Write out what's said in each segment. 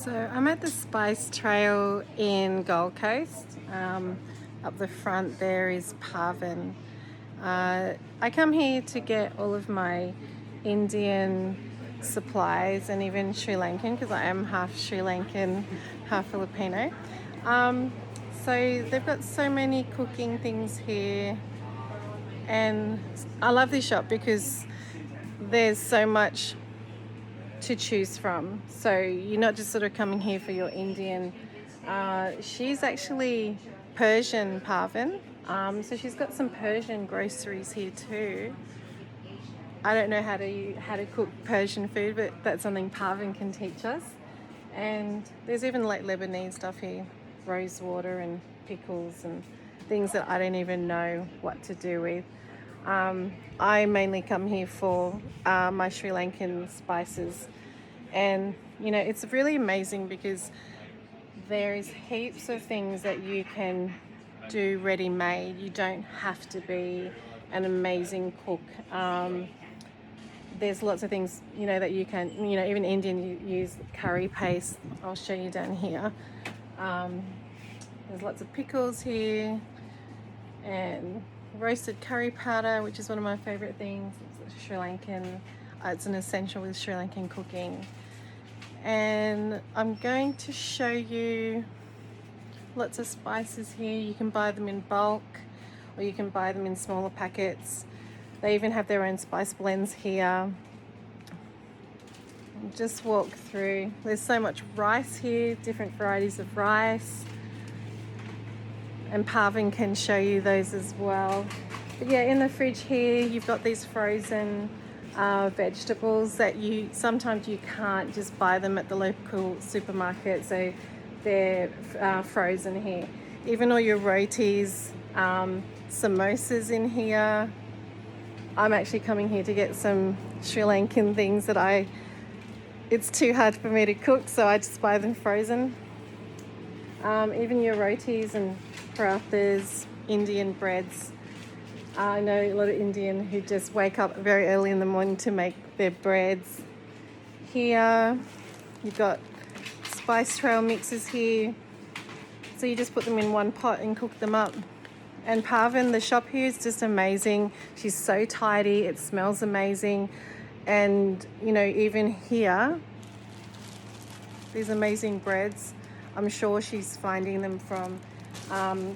So I'm at the Spice Trail in Gold Coast. Up the front there is Parvin. I come here to get all of my Indian supplies and even Sri Lankan because I am half Sri Lankan, half Filipino. Um, so they've got so many cooking things here, and I love this shop because there's so much to choose from. So you're not just sort of coming here for your Indian. She's actually Persian, Parvin. So she's got some Persian groceries here too. I don't know how to cook Persian food, but that's something Parvin can teach us. And there's even like Lebanese stuff here, rose water and pickles and things that I don't even know what to do with. I mainly come here for my Sri Lankan spices, and it's really amazing because there is heaps of things that you can do ready made. You don't have to be an amazing cook. There's lots of things that you can, even Indian, you use curry paste. I'll show you down here. There's lots of pickles here and roasted curry powder, which is one of my favorite things. It's Sri Lankan. It's an essential with Sri Lankan cooking. And I'm going to show you lots of spices here. You can buy them in bulk or you can buy them in smaller packets. They even have their own spice blends here. Just walk through. There's so much rice here, different varieties of rice. And Parvin can show you those as well. But yeah, in the fridge here, you've got these frozen vegetables that sometimes you can't just buy them at the local supermarket, so they're frozen here. Even all your rotis, samosas in here. I'm actually coming here to get some Sri Lankan things that it's too hard for me to cook, so I just buy them frozen. Even your rotis and parathas, Indian breads. I know a lot of Indian who just wake up very early in the morning to make their breads. Here, you've got Spice Trail mixes here. So you just put them in one pot and cook them up. And Parvin, the shop here is just amazing. She's so tidy, it smells amazing. And, even here, these amazing breads, I'm sure she's finding them from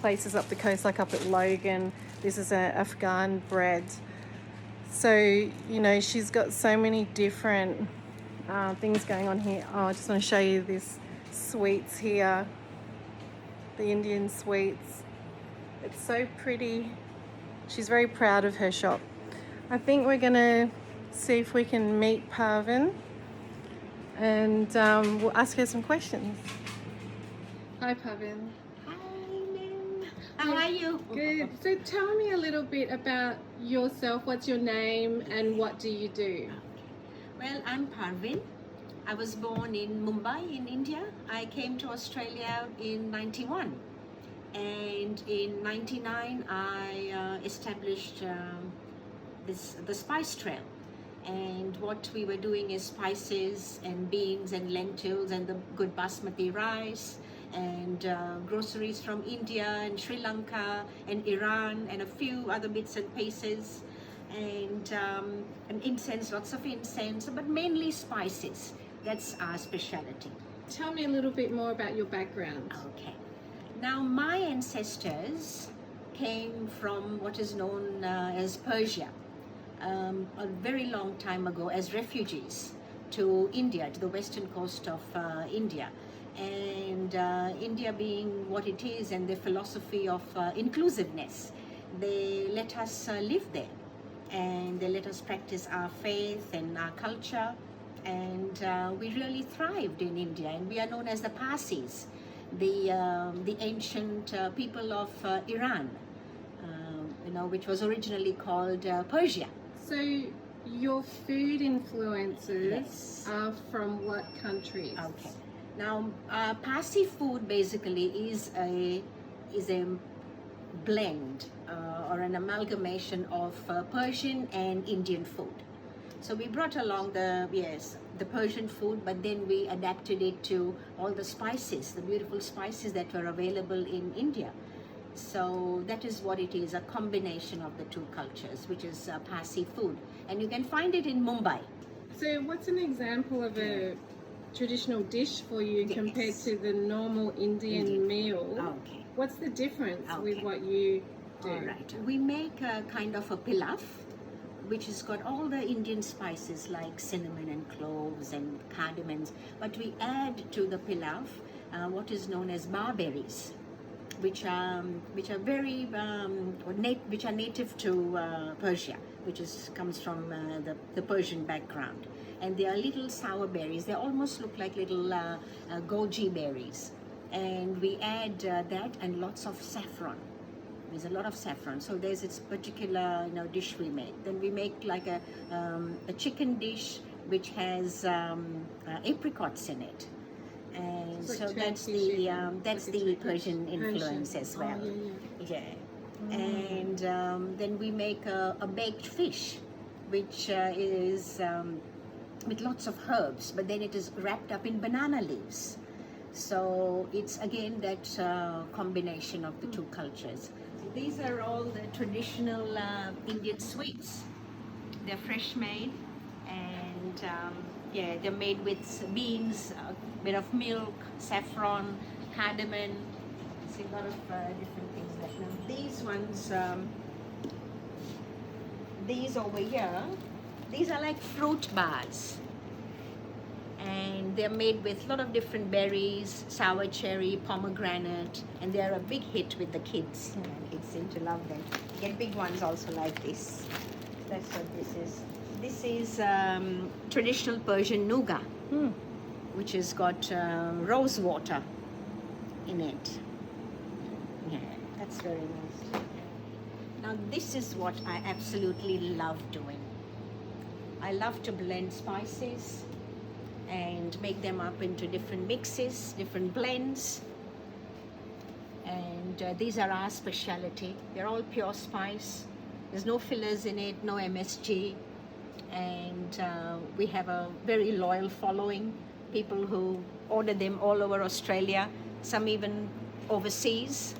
places up the coast, like up at Logan. This is an Afghan bread. So, she's got so many different things going on here. Oh, I just want to show you this sweets here, the Indian sweets. It's so pretty. She's very proud of her shop. I think we're going to see if we can meet Parvin and we'll ask her some questions. Hi, Parvin. Hi, Lynn. How are you? Good. So tell me a little bit about yourself. What's your name and what do you do? Well, I'm Parvin. I was born in Mumbai in India. I came to Australia in 91. And in 99, I established the Spice Trail. And what we were doing is spices and beans and lentils and the good basmati rice and groceries from India and Sri Lanka and Iran and a few other bits and pieces and incense, lots of incense, but mainly spices. That's our specialty. Tell me a little bit more about your background. Okay. Now, my ancestors came from what is known as Persia a very long time ago as refugees to India, to the western coast of India. And India being what it is and the philosophy of inclusiveness, they let us live there and they let us practice our faith and our culture. And we really thrived in India, and we are known as the Parsis, the ancient people of Iran, which was originally called Persia. So your food influences Yes. are from what countries? Okay. Now, Parsi food basically is a blend or an amalgamation of Persian and Indian food. So we brought along the Persian food, but then we adapted it to all the spices, the beautiful spices that were available in India. So that is what it is, a combination of the two cultures, which is Parsi food. And you can find it in Mumbai. So what's an example of a traditional dish for you compared to the normal Indian meal? Okay. What's the difference with Okay. what you do? All right. We make a kind of a pilaf, which has got all the Indian spices like cinnamon and cloves and cardamoms, but we add to the pilaf what is known as barberries, which are very which are native to Persia, which comes from the Persian background, and they are little sour berries. They almost look like little goji berries, and we add that and lots of saffron. There's a lot of saffron, so there's this particular dish we make. Then we make like a chicken dish which has apricots in it, and It's like so that's Turkish, that's like a the Turkish Persian influence as Oh, well. yeah. And then we make a baked fish, which is with lots of herbs, but then it is wrapped up in banana leaves. So it's again that combination of the two cultures. These are all the traditional Indian sweets. They're fresh made, and they're made with beans, a bit of milk, saffron, cardamom. See a lot of different things there. Now these ones, these over here, these are like fruit bars, and they're made with a lot of different berries, sour cherry, pomegranate, and they're a big hit with the kids. Kids seem to love them. You get big ones also like this. That's what this is. This is traditional Persian nougat, which has got rose water in it. Yeah, that's very nice. Now this is what I absolutely love doing. I love to blend spices and make them up into different mixes, different blends. And these are our specialty. They're all pure spice. There's no fillers in it, no MSG. And we have a very loyal following. People who order them all over Australia, some even overseas.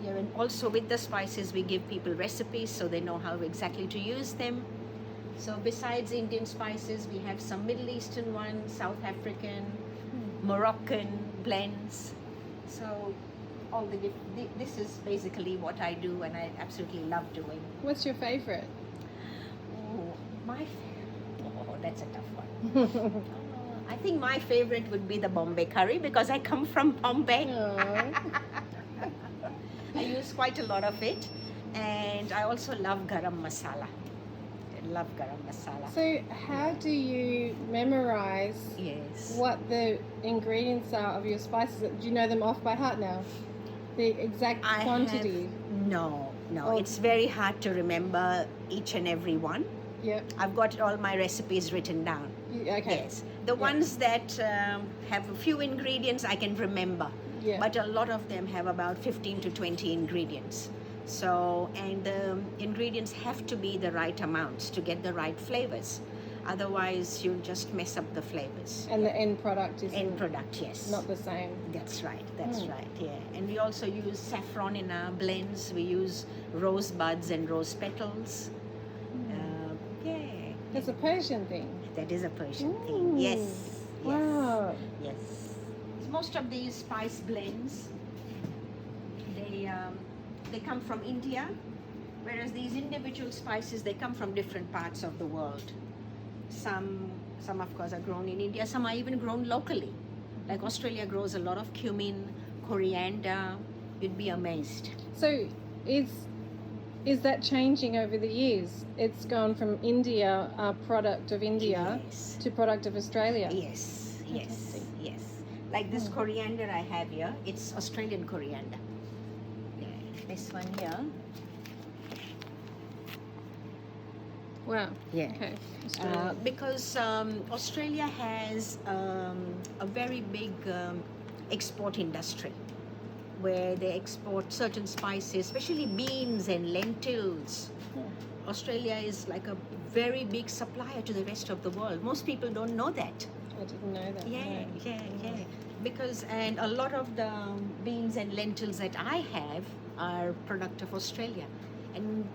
Yeah, and also with the spices, we give people recipes so they know how exactly to use them. So besides Indian spices, we have some Middle Eastern ones, South African, Moroccan blends. So all this is basically what I do, and I absolutely love doing. What's your favorite? Oh, that's a tough one. I think my favorite would be the Bombay curry, because I come from Bombay. I use quite a lot of it, and I also love garam masala. I love garam masala. So how do you memorize what the ingredients are of your spices? Do you know them off by heart now? The exact quantity? No. It's very hard to remember each and every one. Yep. I've got all my recipes written down. Okay. Yes. The ones that have a few ingredients I can remember. Yeah. But a lot of them have about 15 to 20 ingredients. So, and the ingredients have to be the right amounts to get the right flavors. Otherwise, you'll just mess up the flavors. And the end product is Yes. not the same. That's right, yeah. And we also use saffron in our blends. We use rose buds and rose petals. It's a Persian thing. That is a Persian thing. Yes. Wow. Yes. Most of these spice blends, they come from India, whereas these individual spices, they come from different parts of the world. Some of course are grown in India. Some are even grown locally. Like Australia grows a lot of cumin, coriander. You'd be amazed. So is that changing over the years? It's gone from India, a product of India, to product of Australia. Yes. Like this coriander I have here, it's Australian coriander. Yeah. This one here. Wow. Yeah. Okay. Because Australia has a very big export industry, where they export certain spices, especially beans and lentils. Australia is like a very big supplier to the rest of the world. Most people don't know that. I didn't know that. Yeah, no. yeah. Because, and a lot of the beans and lentils that I have are product of Australia. And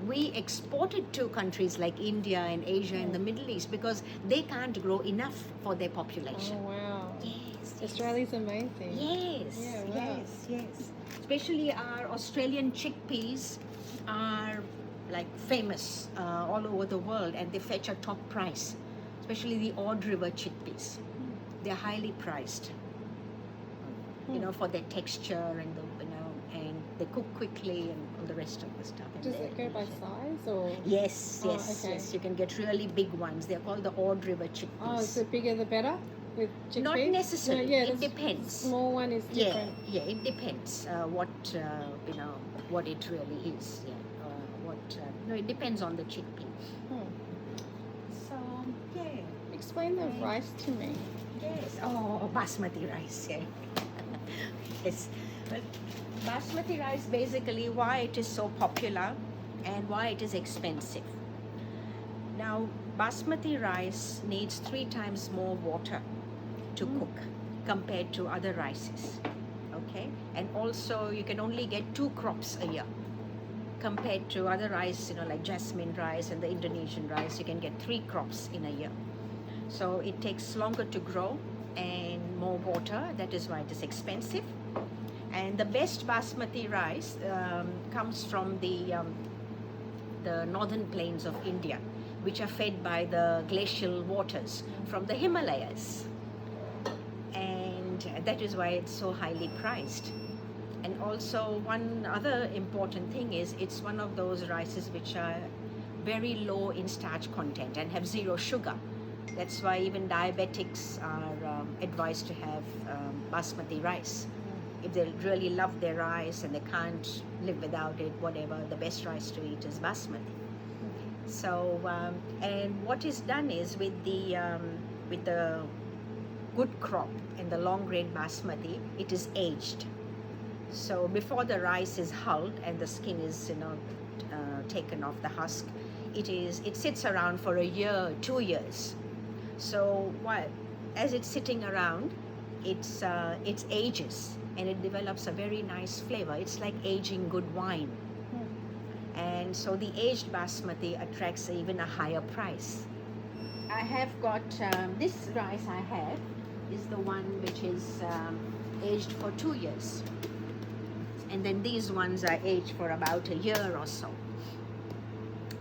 we export it to countries like India and Asia and the Middle East because they can't grow enough for their population. Oh, wow. Yes. Australia's amazing. Yes, Yeah, wow. yes. Especially our Australian chickpeas are like famous all over the world, and they fetch a top price. Especially the Ord River chickpeas, they're highly priced. You know, for their texture and and they cook quickly and all the rest of the stuff. And Does it go by size or? Yes, Oh, yes, okay. yes. You can get really big ones. They're called the Ord River chickpeas. Oh, so the bigger the better with chickpeas? Not necessarily. No, yeah, It the depends. Small one is different. Yeah, it depends what what it really is. Yeah, no, it depends on the chickpea. Hmm. So yeah, Explain the rice to me. yes. Oh, basmati rice. Yeah. Yes. Well, basmati rice, basically why it is so popular and why it is expensive. Now, basmati rice needs 3 times more water to cook compared to other rices. Okay, and also you can only get 2 crops a year compared to other rice, like jasmine rice and the Indonesian rice. You can get 3 crops in a year. So it takes longer to grow and more water. That is why it is expensive. And the best basmati rice comes from the northern plains of India, which are fed by the glacial waters from the Himalayas. And that is why it's so highly priced. And also one other important thing is it's one of those rices which are very low in starch content and have 0 sugar. That's why even diabetics are advised to have basmati rice. If they really love their rice and they can't live without it, whatever, the best rice to eat is basmati. So, and what is done is with the good crop and the long grain basmati, it is aged. So before the rice is hulled and the skin is taken off the husk, it sits around for a year, 2 years. So as it's sitting around, it ages and it develops a very nice flavor. It's like aging good wine. And so the aged basmati attracts even a higher price. I have got this rice I have is the one which is aged for 2 years. And then these ones are aged for about a year or so.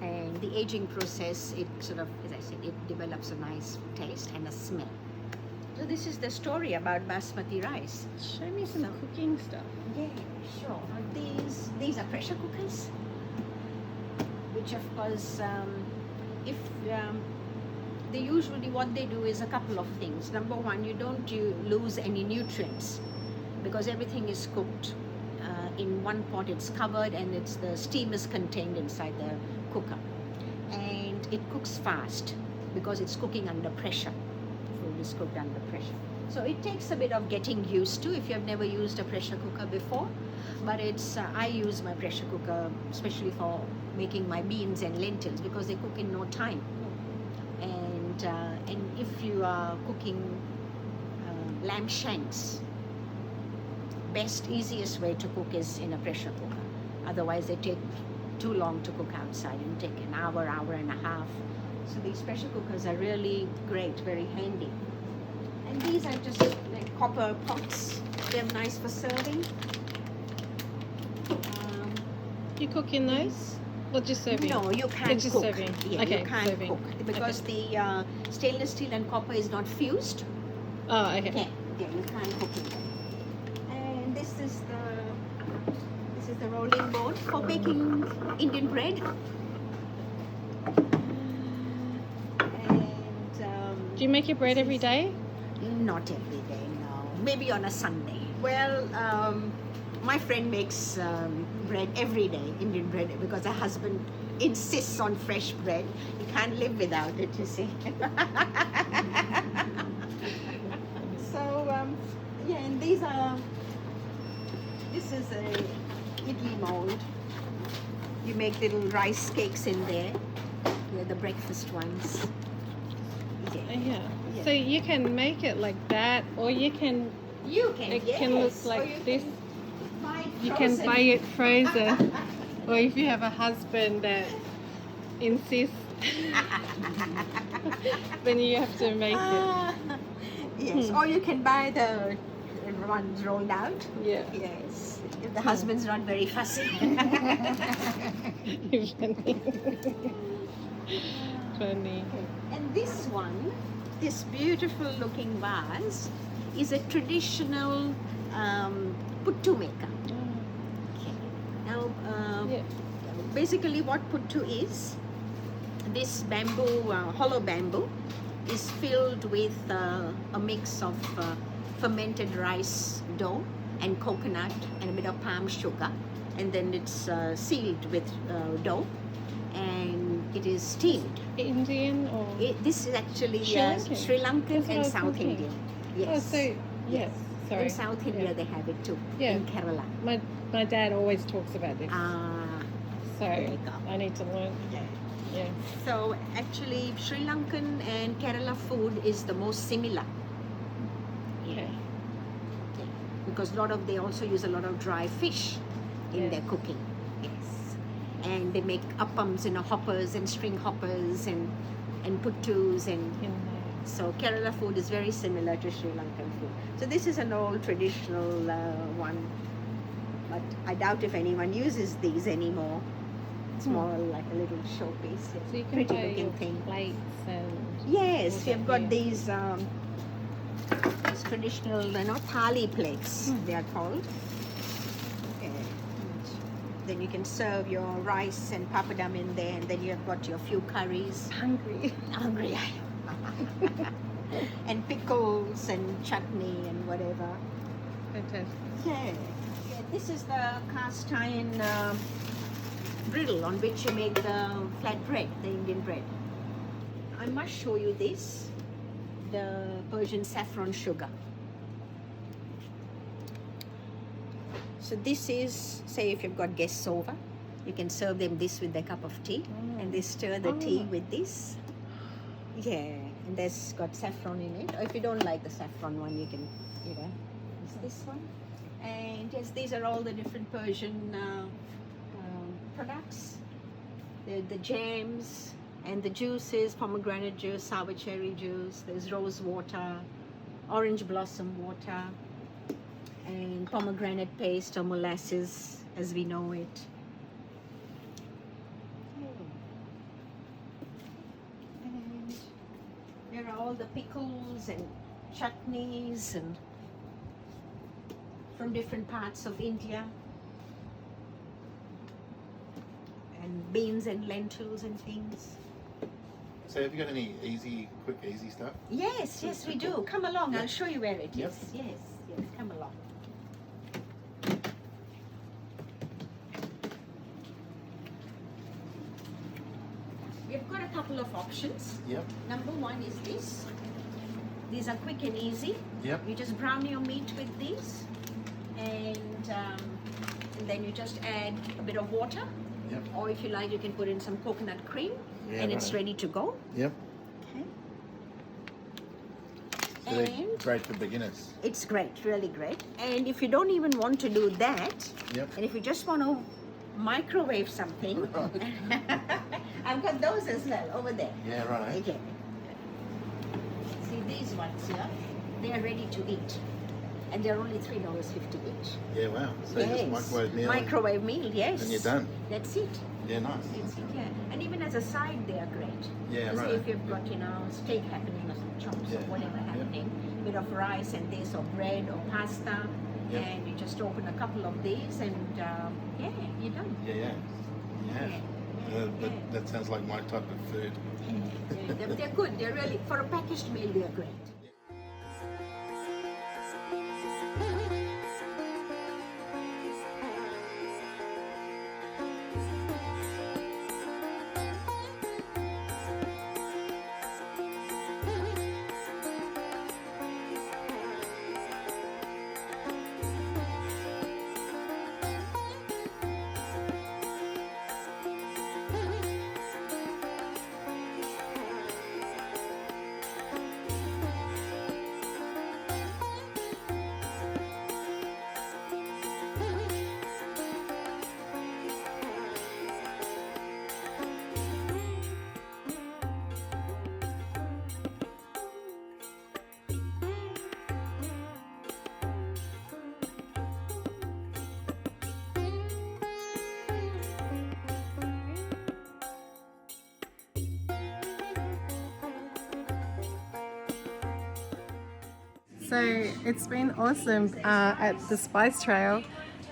And the aging process, it sort of, as I said, it develops a nice taste and a smell. So this is the story about basmati rice. Show me some cooking stuff. Yeah, sure. These are pressure cookers, which of course, if they usually, what they do is a couple of things. Number one, you don't lose any nutrients because everything is cooked in one pot. It's covered and the steam is contained inside the cooker, and it cooks fast because it's cooking under pressure. Food is cooked under pressure, so it takes a bit of getting used to if you have never used a pressure cooker before. But I use my pressure cooker especially for making my beans and lentils because they cook in no time. And if you are cooking lamb shanks, best easiest way to cook is in a pressure cooker. Otherwise they take too long to cook outside and take an hour and a half. So these pressure cookers are really great, very handy. And these are just like copper pots. They're nice for serving. You cook in those? Or just serving? No, you can't just cook. serving. Yeah, Okay, you can't serving. cook because the stainless steel and copper is not fused. Oh, okay. Yeah, you can't cook in them. And this is the rolling board for baking Indian bread. And Do you make your bread every day? not every day, no. Maybe on a Sunday. Well, my friend makes bread every day, Indian bread, because her husband insists on fresh bread. He can't live without it, you see. So, yeah, and this is a idli mold. You make little rice cakes in there. They're the breakfast ones. Yeah. So you can make it like that, or you can. You can. It yes. can look Or like you this. can buy it You can frozen. buy it frozen, or if you have a husband that insists, then you have to make it. Yes. Or you can buy the ones rolled out. Yeah. Yes. If the husband's not very fussy. Funny. And this one, this beautiful looking vase, is a traditional puttu maker. Okay. Now, Yeah. basically what puttu is, this bamboo, hollow bamboo, is filled with a mix of fermented rice dough and coconut and a bit of palm sugar, and then it's sealed with dough, and it is steamed. Indian or This is actually Sri Lankan. Sri Lankan That's what I and was South thinking. Indian. Oh, Yes. so yes. Sorry. In South India Yeah. they have it too. Yeah. In Kerala. My dad always talks about this. So there you go. I need to learn. Yeah. So actually Sri Lankan and Kerala food is the most similar. Okay. Because they also use a lot of dry fish in Yes. their cooking. Yes. And they make appams, hoppers and string hoppers and puttus and In there. so Kerala food is very similar to Sri Lankan food. So this is an old traditional one, but I doubt if anyone uses these anymore. It's more like a little showpiece. It's So you can pretty buy looking your thing. plates and Yes, all we've that got here. these traditional, thali plates. They are called. And then you can serve your rice and papadam in there, and then you have got your few curries. Hungry. Hungry I am. And pickles and chutney and whatever. Fantastic. Yeah. This is the cast iron griddle on which you make the flat bread, the Indian bread. I must show you this, the Persian saffron sugar. So this is, say if you've got guests over, you can serve them this with their cup of tea, and they stir the tea with this. Yeah, and there's got saffron in it. Or if you don't like the saffron one, you can, use this one. And yes, these are all the different Persian products. The jams and the juices, pomegranate juice, sour cherry juice, there's rose water, orange blossom water, and pomegranate paste or molasses as we know it. And there are all the pickles and chutneys and from different parts of India, and beans and lentils and things. So have you got any quick, easy stuff? Yes, yes, we do. Come along, Yep. I'll show you where it is. Yep. Yes, come along. We've got a couple of options. Yep. Number one is this. These are quick and easy. Yep. You just brown your meat with these, and then you just add a bit of water, Yep. or if you like, you can put in some coconut cream, Yeah, and it's right. ready to go. Yep. Okay. So they're And great for beginners. it's great, really great. And if you don't even want to do that, Yep. and if you just want to microwave something, I've got those as well over there. Yeah, right. Okay. See these ones here, they are ready to eat. And they're only $3.50 each. Yeah, wow. So you just microwave meal. Microwave meal, yes. And you're done. That's it. Yeah, nice. That's it, yeah. And even as a side, they are great. Yeah, So right. if you've got, steak happening or some chops or Yeah. whatever Yep. happening, bit of rice and this, or bread or pasta, Yep. and you just open a couple of these, and yeah, you're done. Yeah. That sounds like my type of food. Yeah, they're good. They're really, for a packaged meal, they're great. So it's been awesome at the Spice Trail,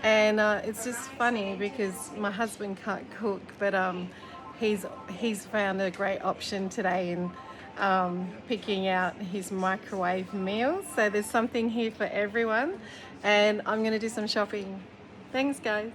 and it's just funny because my husband can't cook, but he's found a great option today in picking out his microwave meals. So there's something here for everyone, and I'm going to do some shopping. Thanks, guys.